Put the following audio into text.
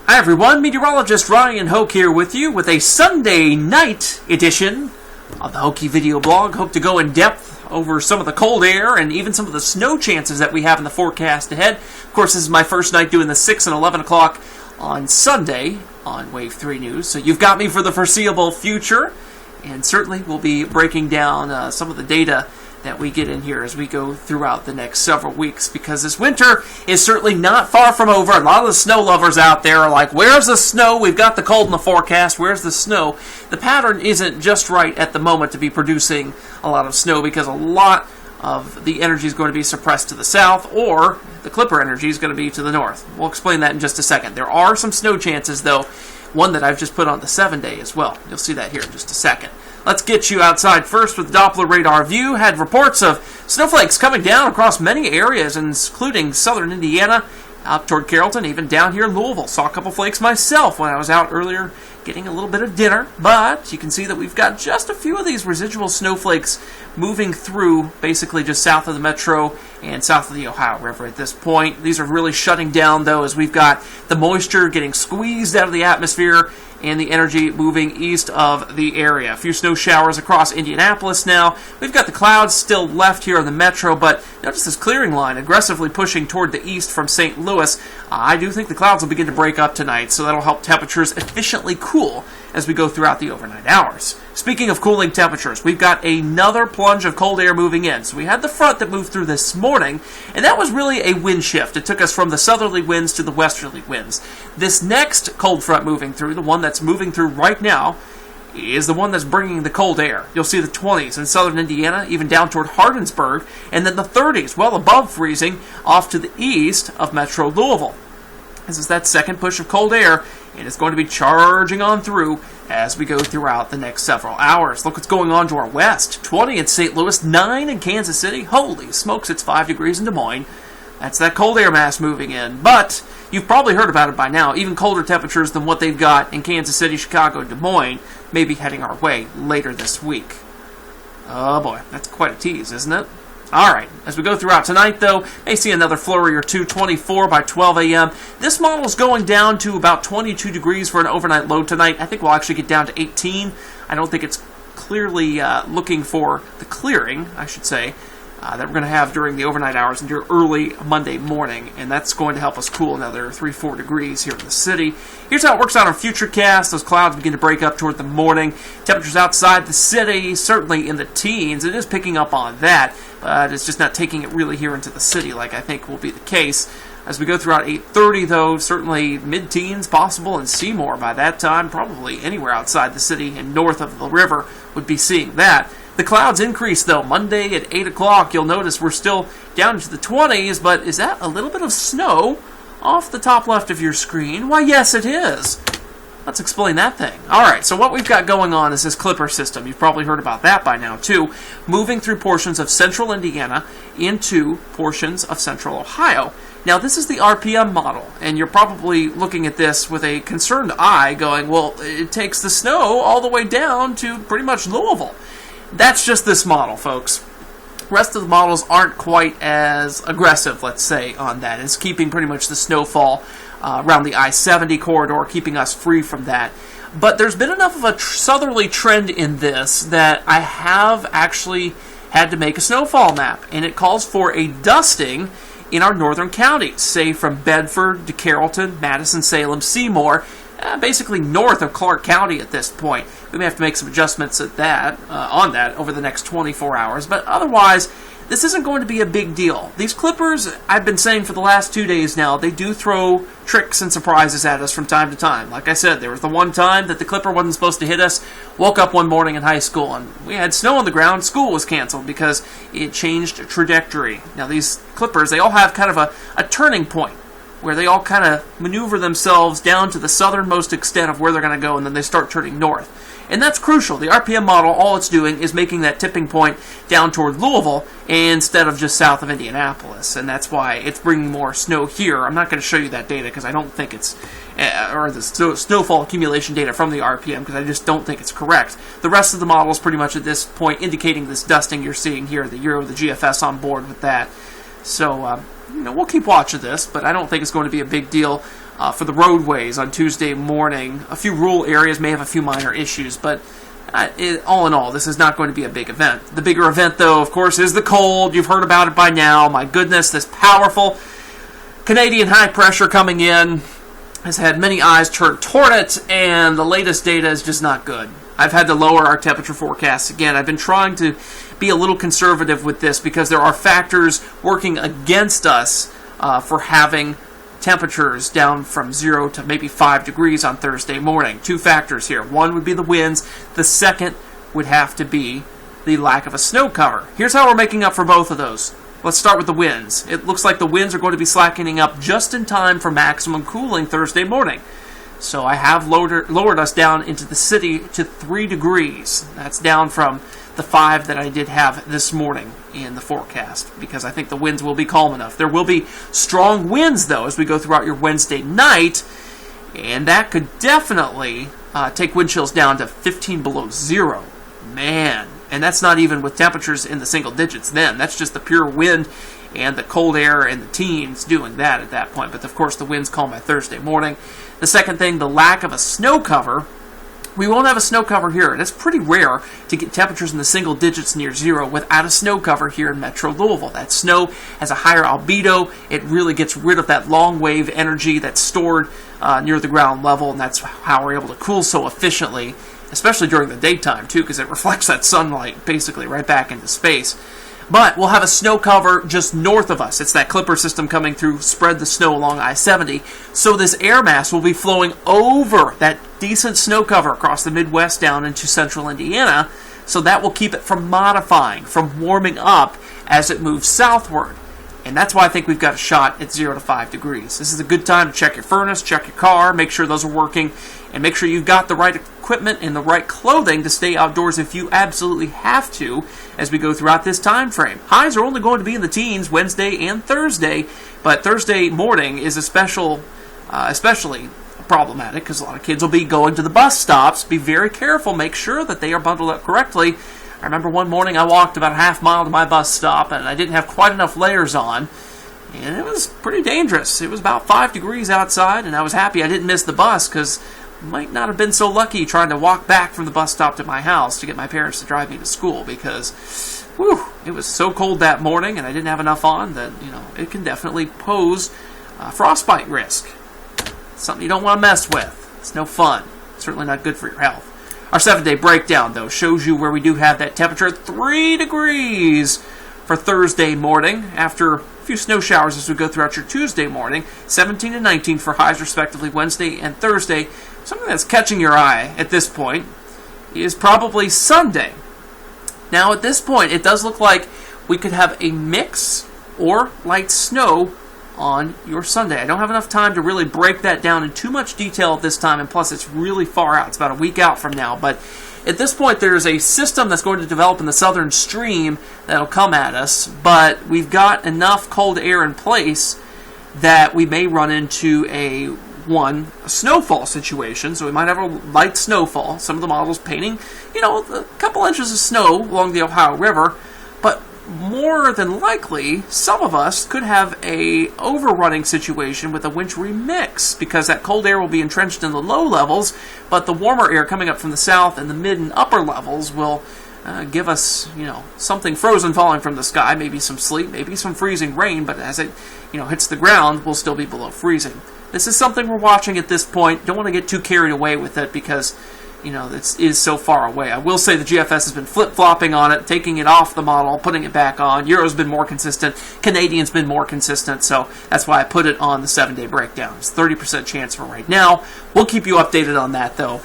Hi everyone, Meteorologist Ryan Hoke here with you with a Sunday night edition of the Hokey video blog. Hope to go in depth over some of the cold air and even some of the snow chances that we have in the forecast ahead. Of course, this is my first night doing the 6 and 11 o'clock on Sunday on Wave 3 News. So you've got me for the foreseeable future, and certainly we'll be breaking down some of the data that we get in here as we go throughout the next several weeks, because this winter is certainly not far from over. A lot of the snow lovers out there are like, where's the snow? We've got the cold in the forecast. Where's the snow? The pattern isn't just right at the moment to be producing a lot of snow, because a lot of the energy is going to be suppressed to the south, or the clipper energy is going to be to the north. We'll explain that in just a second. There are some snow chances, though, one that I've just put on the 7-day as well. You'll see that here in just a second. Let's get you outside first with the Doppler radar view. Had reports of snowflakes coming down across many areas, including southern Indiana, out toward Carrollton, even down here in Louisville. Saw a couple flakes myself when I was out earlier getting a little bit of dinner, but you can see that we've got just a few of these residual snowflakes moving through basically just south of the metro and south of the Ohio River at this point. These are really shutting down, though, as we've got the moisture getting squeezed out of the atmosphere and the energy moving east of the area. A few snow showers across Indianapolis now. We've got the clouds still left here in the metro, but notice this clearing line aggressively pushing toward the east from St. Louis. I do think the clouds will begin to break up tonight, so that'll help temperatures efficiently cool as we go throughout the overnight hours. Speaking of cooling temperatures, we've got another plunge of cold air moving in. So we had the front that moved through this morning, and that was really a wind shift. It took us from the southerly winds to the westerly winds. This next cold front moving through, the one that's moving through right now, is the one that's bringing the cold air. You'll see the 20s in southern Indiana, even down toward Hardinsburg, and then the 30s, well above freezing, off to the east of metro Louisville. This is that second push of cold air, and it's going to be charging on through as we go throughout the next several hours. Look what's going on to our west. 20 in St. Louis, 9 in Kansas City. Holy smokes, it's 5 degrees in Des Moines. That's that cold air mass moving in. But you've probably heard about it by now. Even colder temperatures than what they've got in Kansas City, Chicago, Des Moines may be heading our way later this week. Oh boy, that's quite a tease, isn't it? Alright, as we go throughout tonight, though, may see another flurry or two, 24 by 12 a.m. This model is going down to about 22 degrees for an overnight low tonight. I think we'll actually get down to 18. I don't think it's clearly looking for the clearing, I should say, that we're going to have during the overnight hours into early Monday morning, and that's going to help us cool another 3-4 degrees here in the city. Here's how it works out on Futurecast. Those clouds begin to break up toward the morning. Temperatures outside the city, certainly in the teens. It is picking up on that, but it's just not taking it really here into the city like I think will be the case. As we go throughout 8:30, though, certainly mid-teens possible in Seymour by that time. Probably anywhere outside the city and north of the river would be seeing that. The clouds increase, though. Monday at 8 o'clock, you'll notice we're still down into the 20s, but is that a little bit of snow off the top left of your screen? Why, yes, it is. Let's explain that thing. Alright, so what we've got going on is this clipper system. You've probably heard about that by now, too. Moving through portions of central Indiana into portions of central Ohio. Now, this is the RPM model, and you're probably looking at this with a concerned eye going, well, it takes the snow all the way down to pretty much Louisville. That's just this model, folks. The rest of the models aren't quite as aggressive, let's say, on that. It's keeping pretty much the snowfall around the I-70 corridor, keeping us free from that. But there's been enough of a southerly trend in this that I have actually had to make a snowfall map, and it calls for a dusting in our northern counties, say from Bedford to Carrollton, Madison, Salem, Seymour, basically north of Clark County at this point. We may have to make some adjustments at that, on that over the next 24 hours, but otherwise, this isn't going to be a big deal. These clippers, I've been saying for the last 2 days now, they do throw tricks and surprises at us from time to time. Like I said, there was the one time that the clipper wasn't supposed to hit us. Woke up one morning in high school and we had snow on the ground. School was canceled because it changed trajectory. Now these clippers, they all have kind of a turning point where they all kind of maneuver themselves down to the southernmost extent of where they're going to go, and then they start turning north. And that's crucial. The RPM model, all it's doing is making that tipping point down toward Louisville instead of just south of Indianapolis. And that's why it's bringing more snow here. I'm not going to show you that data because I don't think it's, or the snowfall accumulation data from the RPM, because I just don't think it's correct. The rest of the model is pretty much at this point indicating this dusting you're seeing here, the Euro, the GFS on board with that. So, we'll keep watching this, but I don't think it's going to be a big deal for the roadways on Tuesday morning. A few rural areas may have a few minor issues, but all in all, this is not going to be a big event. The bigger event, though, of course, is the cold. You've heard about it by now. My goodness, this powerful Canadian high pressure coming in has had many eyes turned toward it, and the latest data is just not good. I've had to lower our temperature forecasts again. I've been trying to be a little conservative with this because there are factors working against us for having temperatures down from 0 to maybe 5 degrees on Thursday morning. Two factors here. One would be the winds. The second would have to be the lack of a snow cover. Here's how we're making up for both of those. Let's start with the winds. It looks like the winds are going to be slackening up just in time for maximum cooling Thursday morning. So I have lowered us down into the city to 3 degrees. That's down from the 5 that I did have this morning in the forecast, because I think the winds will be calm enough. There will be strong winds, though, as we go throughout your Wednesday night, and that could definitely take wind chills down to 15 below 0. Man. And that's not even with temperatures in the single digits then. That's just the pure wind and the cold air and the teens doing that at that point. But, of course, the winds calm by Thursday morning. The second thing, the lack of a snow cover. We won't have a snow cover here. And it's pretty rare to get temperatures in the single digits near 0 without a snow cover here in Metro Louisville. That snow has a higher albedo. It really gets rid of that long wave energy that's stored near the ground level, and that's how we're able to cool so efficiently, especially during the daytime, too, because it reflects that sunlight basically right back into space. But we'll have a snow cover just north of us. It's that clipper system coming through, spread the snow along I-70. So this air mass will be flowing over that decent snow cover across the Midwest down into central Indiana. So that will keep it from modifying, from warming up as it moves southward. And that's why I think we've got a shot at 0 to 5 degrees. This is a good time to check your furnace, check your car, make sure those are working, and make sure you've got the right equipment and the right clothing to stay outdoors if you absolutely have to as we go throughout this time frame. Highs are only going to be in the teens Wednesday and Thursday, but Thursday morning is especially problematic because a lot of kids will be going to the bus stops. Be very careful. Make sure that they are bundled up correctly. I remember one morning I walked about a half mile to my bus stop, and I didn't have quite enough layers on, and it was pretty dangerous. It was about 5 degrees outside, and I was happy I didn't miss the bus because I might not have been so lucky trying to walk back from the bus stop to my house to get my parents to drive me to school because, it was so cold that morning, and I didn't have enough on that, it can definitely pose frostbite risk. It's something you don't want to mess with. It's no fun. It's certainly not good for your health. Our 7-day breakdown, though, shows you where we do have that temperature at 3 degrees for Thursday morning. After a few snow showers as we go throughout your Tuesday morning, 17 and 19 for highs respectively Wednesday and Thursday. Something that's catching your eye at this point is probably Sunday. Now, at this point, it does look like we could have a mix or light snow on your Sunday. I don't have enough time to really break that down in too much detail at this time, and plus it's really far out. It's about a week out from now, but at this point there's a system that's going to develop in the southern stream that'll come at us, but we've got enough cold air in place that we may run into a snowfall situation, so we might have a light snowfall. Some of the models painting, a couple inches of snow along the Ohio River, but more than likely, some of us could have a overrunning situation with a wintry mix because that cold air will be entrenched in the low levels, but the warmer air coming up from the south and the mid and upper levels will give us, something frozen falling from the sky, maybe some sleet, maybe some freezing rain, but as it, hits the ground, we'll still be below freezing. This is something we're watching at this point. Don't want to get too carried away with it because it is so far away. I will say the GFS has been flip-flopping on it, taking it off the model, putting it back on. Euro's been more consistent. Canadian's been more consistent, so that's why I put it on the 7-day breakdown. It's 30% chance for right now. We'll keep you updated on that, though,